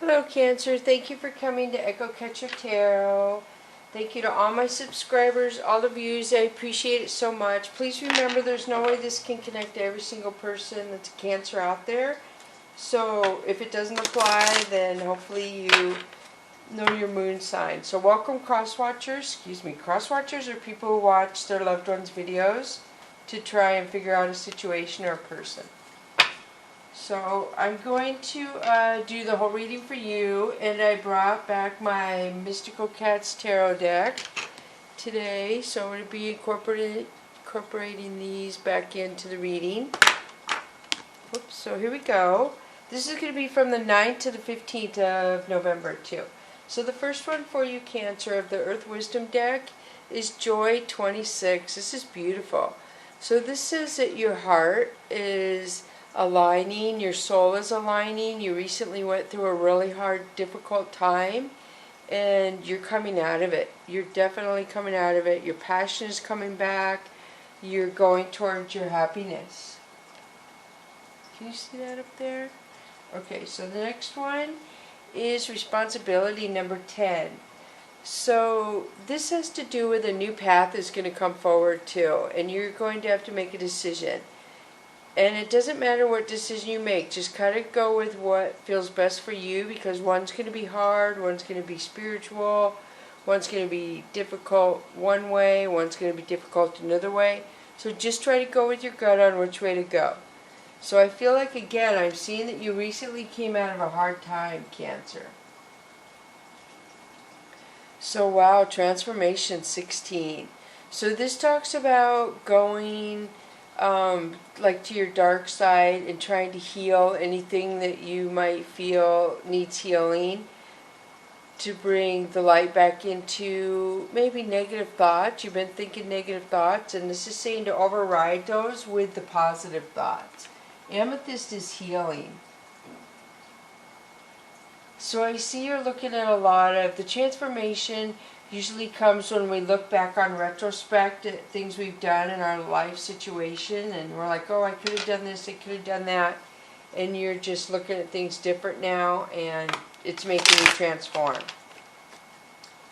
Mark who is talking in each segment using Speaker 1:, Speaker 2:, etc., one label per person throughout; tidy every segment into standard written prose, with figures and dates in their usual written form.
Speaker 1: Hello Cancer, thank you for coming to Echo Catcher Tarot. Thank you to all my subscribers, all the views, I appreciate it so much. Please remember there's no way this can connect to every single person that's a Cancer out there. So if it doesn't apply, then hopefully you know your moon sign. So welcome cross-watchers, cross-watchers are people who watch their loved ones' videos to try and figure out a situation or a person. So I'm going to do the whole reading for you, and I brought back my Mystical Cats Tarot deck today, so I'm going to be incorporating these back into the reading. Oops, so here we go. This is going to be from the 9th to the 15th of November too. So the first one for you Cancer of the Earth Wisdom deck is Joy 26. This is beautiful. So this says that your heart is aligning, your soul is aligning, you recently went through a really hard, difficult time, and you're coming out of it. You're definitely coming out of it. Your passion is coming back. You're going towards your happiness. Can you see that up there? Okay, so the next one is responsibility number 10. So this has to do with a new path is going to come forward too, and you're going to have to make a decision. And it doesn't matter what decision you make, just kind of go with what feels best for you, because one's going to be hard, one's going to be spiritual, one's going to be difficult one way, one's going to be difficult another way. So just try to go with your gut on which way to go. So I feel like, again, I'm seeing that you recently came out of a hard time, Cancer. So wow, transformation 16. So this talks about going like to your dark side and trying to heal anything that you might feel needs healing, to bring the light back into maybe negative thoughts. You've been thinking negative thoughts, and this is saying to override those with the positive thoughts. Amethyst is healing. So I see you're looking at a lot of the transformation. Usually comes when we look back on retrospect at things we've done in our life situation, and we're like, oh, I could have done this, I could have done that, and you're just looking at things different now, and it's making you transform.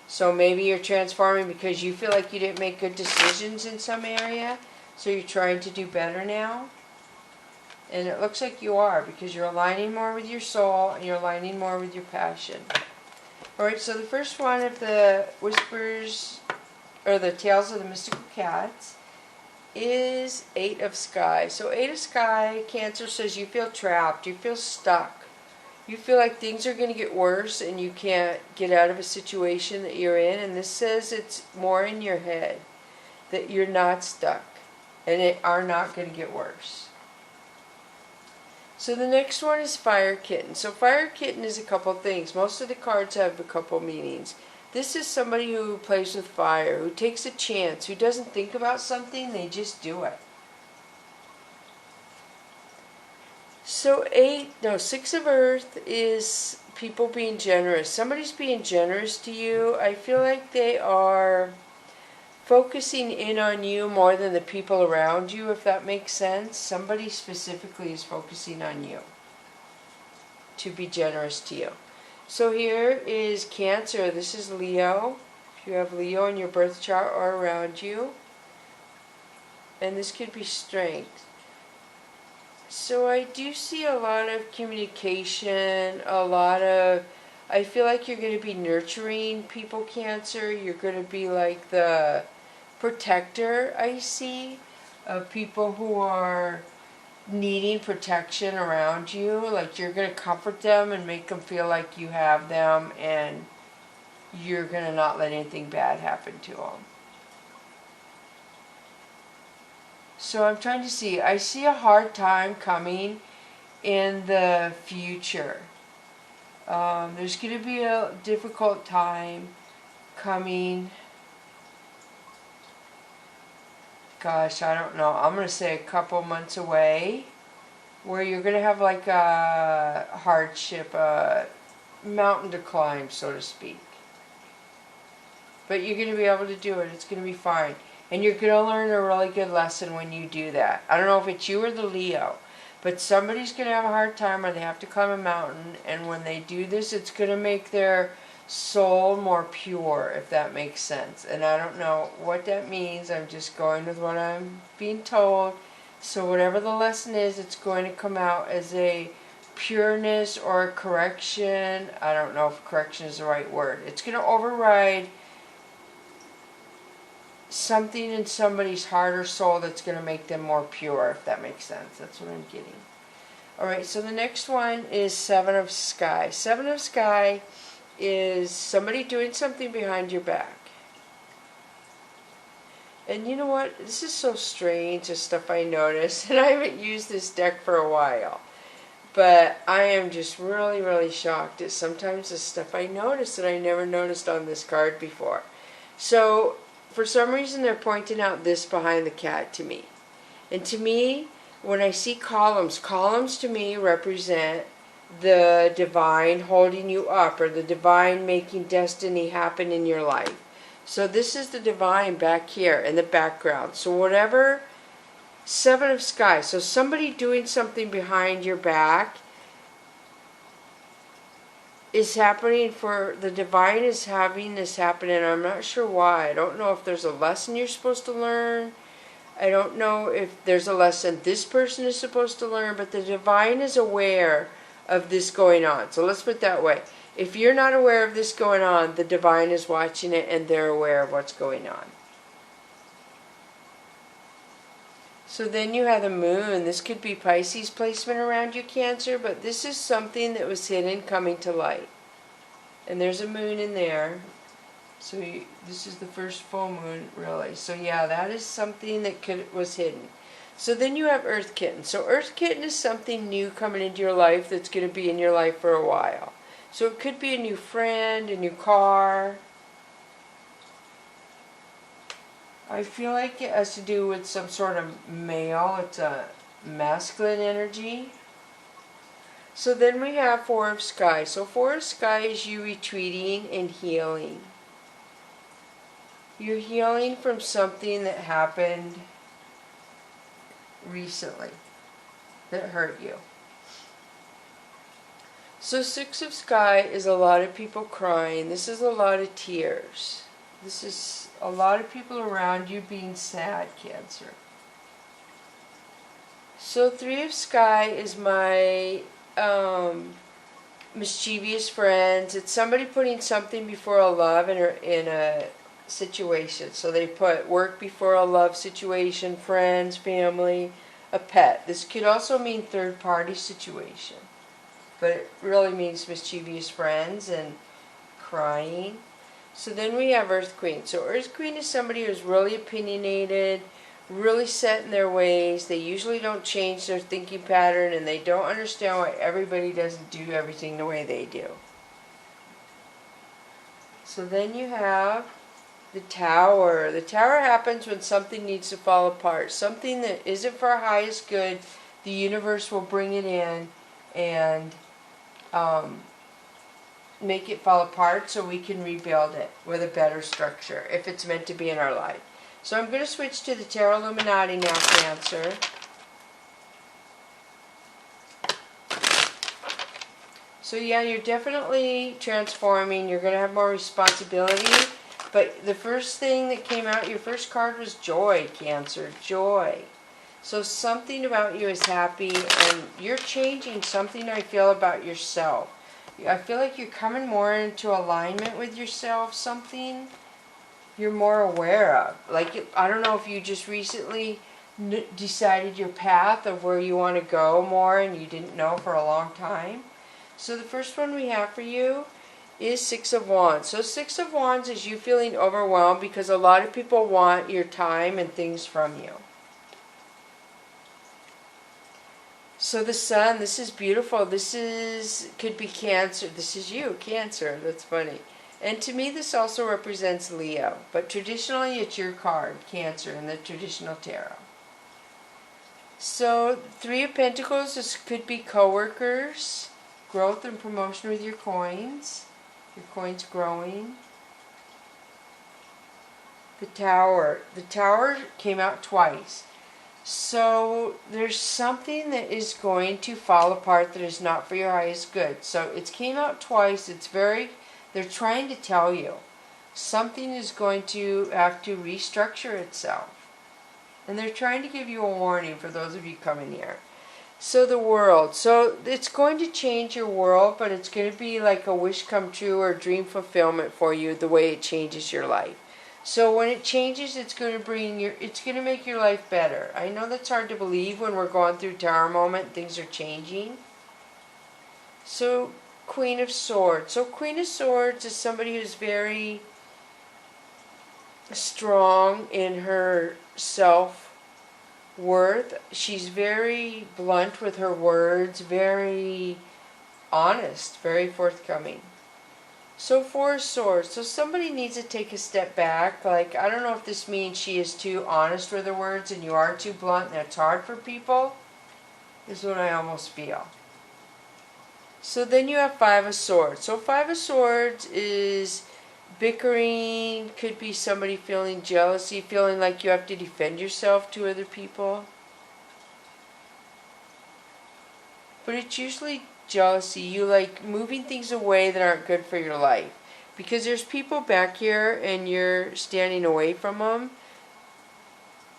Speaker 1: So maybe you're transforming because you feel like you didn't make good decisions in some area, so you're trying to do better now. And it looks like you are, because you're aligning more with your soul and you're aligning more with your passion. Alright, so the first one of the whispers, or the tales of the mystical cats, is 8 of Sky. So 8 of Sky, Cancer, says you feel trapped, you feel stuck. You feel like things are going to get worse and you can't get out of a situation that you're in. And this says it's more in your head, that you're not stuck and it are not going to get worse. So the next one is Fire Kitten. So Fire Kitten is a couple things. Most of the cards have a couple meanings. This is somebody who plays with fire, who takes a chance, who doesn't think about something, they just do it. So 6 of Earth is people being generous. Somebody's being generous to you. I feel like they are focusing in on you more than the people around you, if that makes sense. Somebody specifically is focusing on you to be generous to you. So here is Cancer. This is Leo. If you have Leo in your birth chart or around you. And this could be strength. So I do see a lot of communication, I feel like you're going to be nurturing people, Cancer. You're going to be like the protector, I see, of people who are needing protection around you. Like you're going to comfort them and make them feel like you have them, and you're going to not let anything bad happen to them. So I'm trying to see, I see a hard time coming in the future. There's going to be a difficult time coming. Gosh, I don't know. I'm going to say a couple months away, where you're going to have like a hardship, a mountain to climb, so to speak. But you're going to be able to do it. It's going to be fine. And you're going to learn a really good lesson when you do that. I don't know if it's you or the Leo, But somebody's going to have a hard time, or they have to climb a mountain, and when they do this, it's going to make their soul more pure, if that makes sense. And I don't know what that means. I'm just going with what I'm being told. So whatever the lesson is, it's going to come out as a pureness or a correction. I don't know if correction is the right word. It's going to override something in somebody's heart or soul that's going to make them more pure, if that makes sense. That's what I'm getting. Alright, so the next one is Seven of Sky. Seven of Sky is somebody doing something behind your back. And you know what? This is so strange, the stuff I noticed. And I haven't used this deck for a while. But I am just really, really shocked at sometimes the stuff I notice that I never noticed on this card before. So, for some reason they're pointing out this behind the cat to me. And to me, when I see columns, columns to me represent the divine holding you up, or the divine making destiny happen in your life. So this is the divine back here in the background. So whatever, Seven of Sky, so somebody doing something behind your back is happening, for the divine is having this happen, and I'm not sure why. I don't know if there's a lesson you're supposed to learn. I don't know if there's a lesson this person is supposed to learn, but the divine is aware of this going on. So let's put it that way. If you're not aware of this going on, the divine is watching it and they're aware of what's going on. So then you have the moon. This could be Pisces placement around you, Cancer, but this is something that was hidden coming to light. And there's a moon in there. So this is the first full moon, really. So yeah, that is something that was hidden. So then you have Earth Kitten. So Earth Kitten is something new coming into your life that's going to be in your life for a while. So it could be a new friend, a new car. I feel like it has to do with some sort of male. It's a masculine energy. So then we have Four of Sky. So Four of Sky is you retreating and healing. You're healing from something that happened recently that hurt you. So Six of Sky is a lot of people crying. This is a lot of tears. This is a lot of people around you being sad, Cancer. So Three of Sky is my mischievous friends. It's somebody putting something before a love in a situation. So they put work before a love situation, friends, family, a pet. This could also mean third party situation, but it really means mischievous friends and crying. So then we have Earth Queen. So Earth Queen is somebody who's really opinionated, really set in their ways. They usually don't change their thinking pattern, and they don't understand why everybody doesn't do everything the way they do. So then you have the Tower. The Tower happens when something needs to fall apart. Something that isn't for our highest good, the universe will bring it in and make it fall apart so we can rebuild it with a better structure if it's meant to be in our life. So I'm going to switch to the Tarot Illuminati now, Cancer. So yeah, you're definitely transforming. You're going to have more responsibility. But the first thing that came out, your first card was joy, Cancer. Joy. So something about you is happy, and you're changing something, I feel, about yourself. I feel like you're coming more into alignment with yourself, something you're more aware of. Like, I don't know if you just recently decided your path of where you want to go more and you didn't know for a long time. So the first one we have for you is Six of Wands. So Six of Wands is you feeling overwhelmed because a lot of people want your time and things from you. So the Sun, this is beautiful. This could be Cancer. This is you, Cancer. That's funny. And to me, this also represents Leo. But traditionally, it's your card, Cancer, in the traditional tarot. So Three of Pentacles, this could be co-workers, growth and promotion with your coins. Your coins growing. The Tower. The Tower came out twice. So there's something that is going to fall apart that is not for your highest good. So it came out twice. They're trying to tell you something is going to have to restructure itself. And they're trying to give you a warning for those of you coming here. So the world. So it's going to change your world, but it's going to be like a wish come true or dream fulfillment for you, the way it changes your life. So when it changes, it's going to make your life better. I know that's hard to believe when we're going through Tower moment, things are changing. So Queen of Swords. So Queen of Swords is somebody who's very strong in her self-worth. She's very blunt with her words, very honest, very forthcoming. So Four of Swords. So somebody needs to take a step back. Like, I don't know if this means she is too honest with her words and you are too blunt and it's hard for people. Is what I almost feel. So then you have Five of Swords. So Five of Swords is bickering, could be somebody feeling jealousy, feeling like you have to defend yourself to other people. But it's usually jealousy, you like moving things away that aren't good for your life. Because there's people back here and you're standing away from them.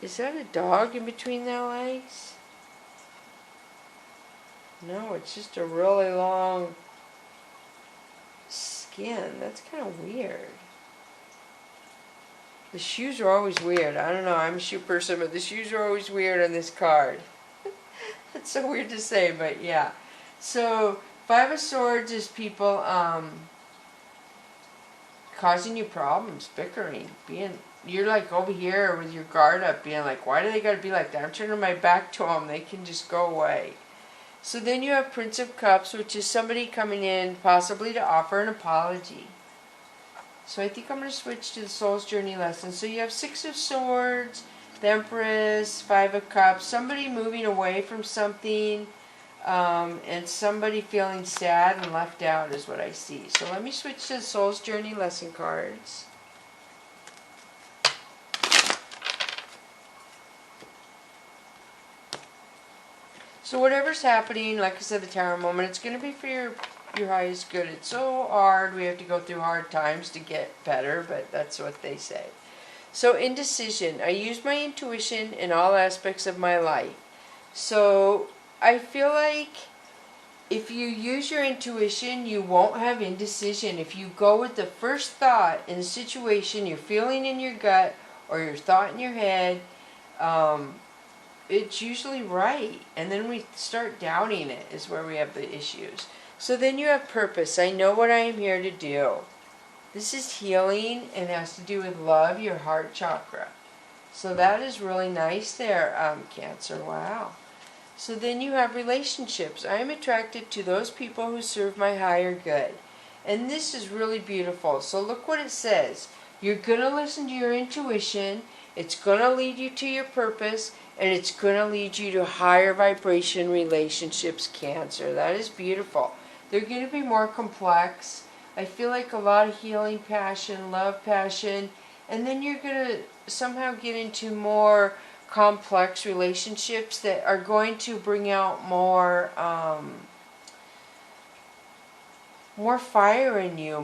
Speaker 1: Is that a dog in between their legs? No, it's just a really long skin. That's kind of weird. The shoes are always weird. I don't know, I'm a shoe person, but the shoes are always weird on this card. That's so weird to say, but yeah. So, Five of Swords is people causing you problems, bickering, you're like over here with your guard up, being like, why do they gotta be like that? I'm turning my back to them, they can just go away. So then you have Prince of Cups, which is somebody coming in possibly to offer an apology. So I think I'm going to switch to the Soul's Journey lesson. So you have Six of Swords, the Empress, Five of Cups, somebody moving away from something, and somebody feeling sad and left out is what I see. So let me switch to the Soul's Journey lesson cards. So whatever's happening, like I said, the Tower moment, it's going to be for your highest good. It's so hard. We have to go through hard times to get better, but that's what they say. So indecision. I use my intuition in all aspects of my life. So I feel like if you use your intuition, you won't have indecision. If you go with the first thought in a situation, you're feeling in your gut or your thought in your head, it's usually right. And then we start doubting it is where we have the issues. So then you have purpose. I know what I am here to do. This is healing and has to do with love, your heart chakra. So that is really nice there, Cancer. Wow. So then you have relationships. I am attracted to those people who serve my higher good. And this is really beautiful. So look what it says. You're going to listen to your intuition. It's going to lead you to your purpose. And it's going to lead you to higher vibration relationships, Cancer. That is beautiful. They're going to be more complex. I feel like a lot of healing passion, love passion. And then you're going to somehow get into more complex relationships that are going to bring out more fire in you,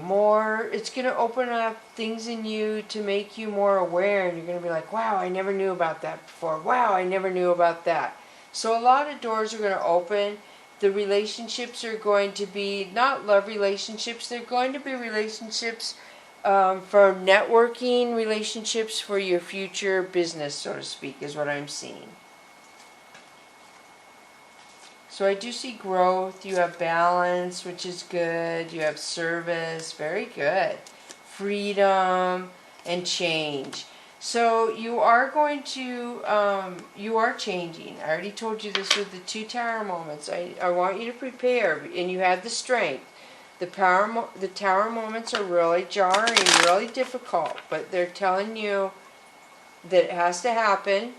Speaker 1: it's going to open up things in you to make you more aware, and you're going to be like, wow, I never knew about that before. Wow, I never knew about that. So a lot of doors are going to open. The relationships are going to be not love relationships, they're going to be relationships for networking, relationships for your future business, so to speak, is what I'm seeing. So I do see growth, you have balance, which is good, you have service, very good, freedom, and change. So you are going to, you are changing. I already told you this with the two Tower moments. I want you to prepare, and you have the strength. The Tower moments are really jarring, really difficult, but they're telling you that it has to happen.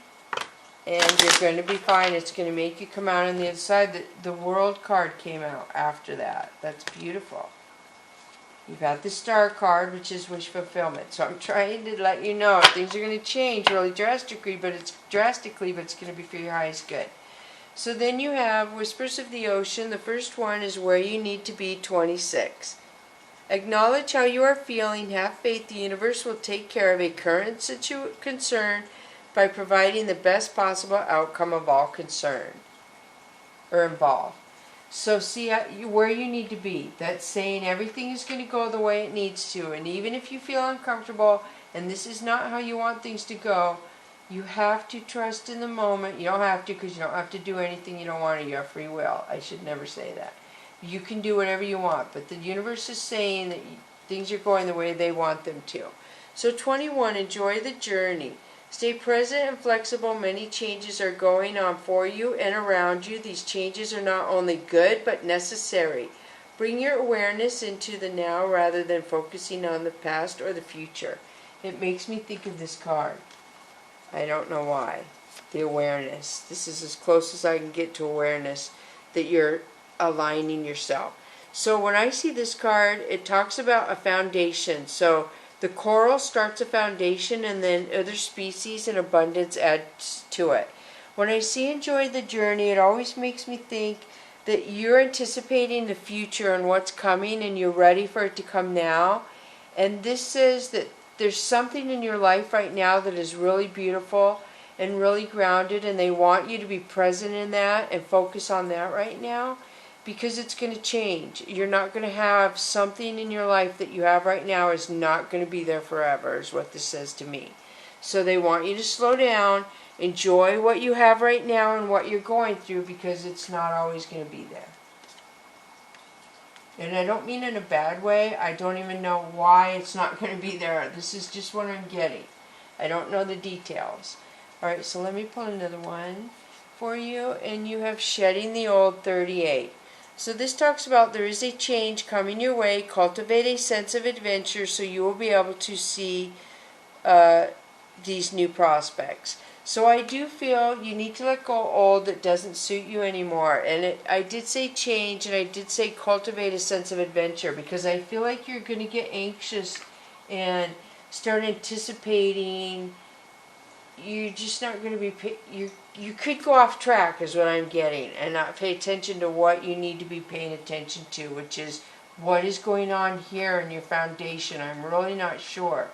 Speaker 1: And you're going to be fine. It's going to make you come out on the other side. The World card came out after that. That's beautiful. You've had the Star card, which is wish fulfillment. So I'm trying to let you know things are going to change really drastically, but it's going to be for your highest good. So then you have Whispers of the Ocean. The first one is where you need to be, 26. Acknowledge how you are feeling. Have faith the universe will take care of a current concern by providing the best possible outcome of all concerned or involved. So see where you need to be. That's saying everything is going to go the way it needs to. And even if you feel uncomfortable and this is not how you want things to go, you have to trust in the moment. You don't have to, because you don't have to do anything you don't want to. You have free will. I should never say that. You can do whatever you want, but the universe is saying that things are going the way they want them to. So 21, enjoy the journey. Stay present and flexible. Many changes are going on for you and around you. These changes are not only good, but necessary. Bring your awareness into the now rather than focusing on the past or the future. It makes me think of this card. I don't know why. The awareness. This is as close as I can get to awareness, that you're aligning yourself. So when I see this card, it talks about a foundation. So the coral starts a foundation, and then other species and abundance adds to it. When I see enjoy the journey, it always makes me think that you're anticipating the future and what's coming, and you're ready for it to come now. And this says that there's something in your life right now that is really beautiful and really grounded, and they want you to be present in that and focus on that right now, because it's going to change. You're not going to have something in your life that you have right now is not going to be there forever, is what this says to me. So they want you to slow down, enjoy what you have right now and what you're going through, because it's not always going to be there. And I don't mean in a bad way. I don't even know why it's not going to be there. This is just what I'm getting. I don't know the details. Alright, so let me pull another one for you. And you have Shedding the Old, 38. So this talks about there is a change coming your way. Cultivate a sense of adventure so you will be able to see these new prospects. So I do feel you need to let go old that doesn't suit you anymore. And I did say change, and I did say cultivate a sense of adventure, because I feel like you're going to get anxious and start anticipating. You're just not going to be, you could go off track is what I'm getting, and not pay attention to what you need to be paying attention to, which is what is going on here in your foundation. I'm really not sure.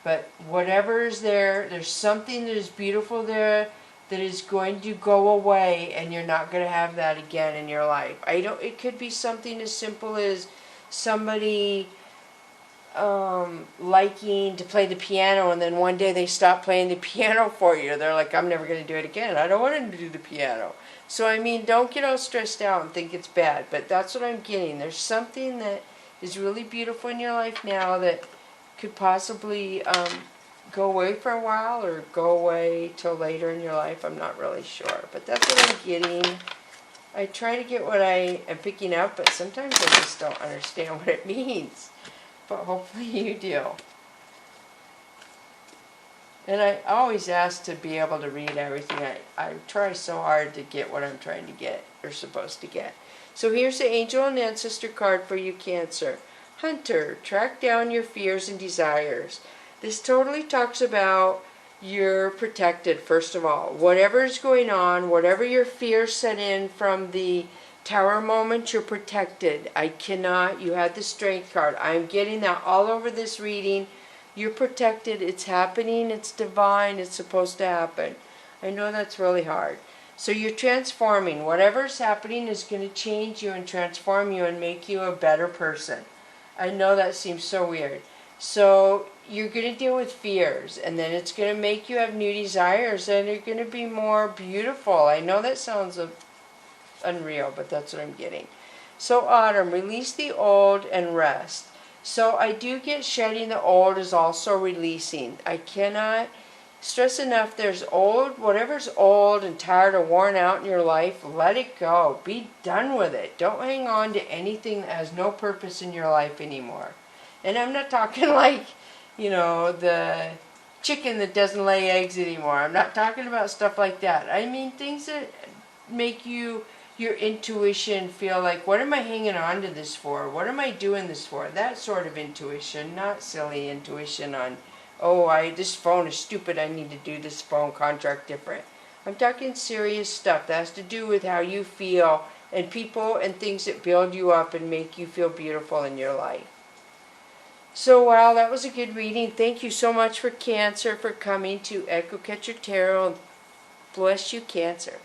Speaker 1: But whatever is there, there's something that is beautiful there that is going to go away, and you're not going to have that again in your life. It could be something as simple as somebody liking to play the piano, and then one day they stop playing the piano for you. They're like, I'm never going to do it again. I don't want to do the piano. So I mean, don't get all stressed out and think it's bad, but that's what I'm getting. There's something that is really beautiful in your life now that could possibly go away for a while, or go away till later in your life. I'm not really sure, but that's what I'm getting. I try to get what I am picking up, but sometimes I just don't understand what it means. But hopefully you do. And I always ask to be able to read everything. I try so hard to get what I'm trying to get, or supposed to get. So here's the Angel and Ancestor card for you, Cancer. Hunter, track down your fears and desires. This totally talks about you're protected, first of all. Whatever is going on, whatever your fears set in from the Tower moment, you're protected. You had the Strength card. I'm getting that all over this reading. You're protected. It's happening. It's divine. It's supposed to happen. I know that's really hard. So you're transforming. Whatever's happening is going to change you and transform you and make you a better person. I know that seems so weird. So you're going to deal with fears, and then it's going to make you have new desires, and they're going to be more beautiful. I know that sounds unreal, but that's what I'm getting. So Autumn, release the old and rest. So I do get shedding the old is also releasing. I cannot stress enough, there's old, whatever's old and tired or worn out in your life, let it go. Be done with it. Don't hang on to anything that has no purpose in your life anymore. And I'm not talking like, the chicken that doesn't lay eggs anymore. I'm not talking about stuff like that. I mean things that make you your intuition feel like, what am I hanging on to this for? What am I doing this for? That sort of intuition, not silly intuition on, oh, this phone is stupid, I need to do this phone contract different. I'm talking serious stuff that has to do with how you feel and people and things that build you up and make you feel beautiful in your life. So, wow, that was a good reading. Thank you so much for Cancer for coming to Echo Catcher Tarot. Bless you, Cancer.